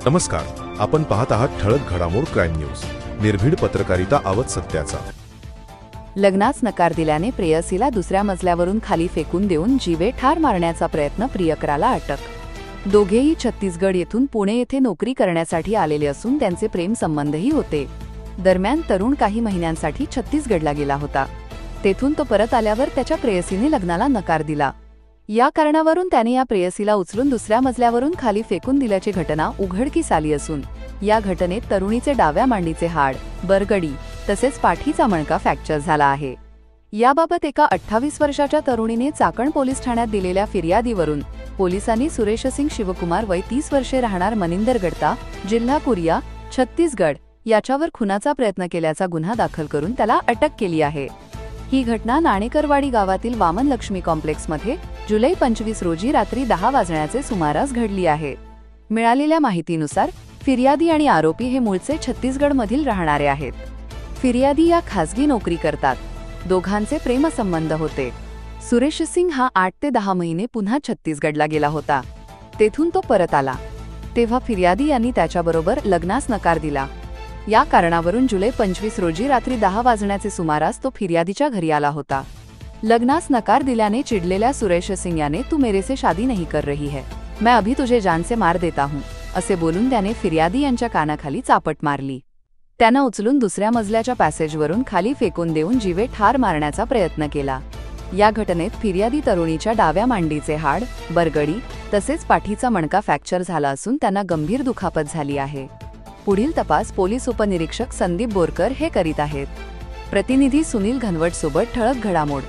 नमस्कार, आपण पाहत आहात ठळक घडामोड क्राईम न्यूज. निर्भीड पत्रकारिता, आवाज सत्याचा. लग्नास नकार दिल्याने प्रेयसीला दुसऱ्या मजल्यावरून खाली फेकून देऊन जीवे ठार मारण्याचा प्रयत्न, प्रियकराला अटक. दोघेही छत्तीसगड येथून पुणे येथे नोकरी करण्यासाठी आलेले असून त्यांचे प्रेम संबंधही होते. दरम्यान तरुण काही महिन्यांसाठी छत्तीसगडला गेला होता. तेथून तो परत आल्यावर त्याच्या प्रेयसीने लग्नाला नकार दिला. या कारणावरून त्याने या प्रेयसीला उचलून दुसऱ्या मजल्यावरून खाली फेकून दिल्याची घटना उघडकीस आली असून या घटनेत तरुणीचे डाव्या मांडीचे हाड, बरगडी तसेच पाठीचा मणका फ्रॅक्चर झाला आहे. याबाबत एका 28 वर्षाच्या तरुणीने चाकण पोलीस ठाण्यात दिलेल्या फिर्यादीवरून पोलिसांनी सुरेश सिंग शिवकुमार, वय 30 वर्षे, राहणार मनिंदरगडता, जिल्हा कुरिया, छत्तीसगड याच्यावर खुनाचा प्रयत्न केल्याचा गुन्हा दाखल करून त्याला अटक केली आहे. ही घटना नाणेकरवाडी गावातील वामन लक्ष्मी कॉम्प्लेक्समध्ये जुलै 25 रोजी रात्री 10 वाजण्याचे सुमारास घडली आहे. मिळालेल्या माहितीनुसार फिर्यादी आणि आरोपी हे मूळचे छत्तीसगडमधील राहणारे आहेत. फिर्यादी या खासगी नोकरी करतात. दोघांचे प्रेमसंबंध होते. सुरेश सिंग हा 8 ते 10 महिने पुन्हा छत्तीसगडला गेला होता. तेथून तो परत आला तेव्हा फिर्यादी यांनी त्याच्याबरोबर लग्नास नकार दिला. या कारणावरून जुलै 25 रोजी रात्री 10 वाजण्याचे सुमारास तो फिर्यादीच्या घरी आला होता. लग्नास नकार दिल्याने चिडलेल्या सुरेश सिंग याने "तू मेरे से शादी नहीं कर रही है, मैं अभी तुझे जान से मार देता हूं" असे बोलून त्याने फिर्यादी यांच्या कानाखाली चापट मारली. त्यानं उचलून दुसऱ्या मजल्याच्या पॅसेजवरून खाली फेकून देऊन जीवे ठार मारण्याचा प्रयत्न केला. या घटनेत फिर्यादी तरुणीच्या डाव्या मांडीचे हाड, बरगडी तसेच पाठीचा मणका फ्रॅक्चर झाला असून त्यांना गंभीर दुखापत झाली आहे. पुढील तपास पोलीस उपनिरीक्षक संदीप बोरकर हे करीत आहेत. प्रतिनिधी सुनील घनवट सोबत ठळक घडामोड.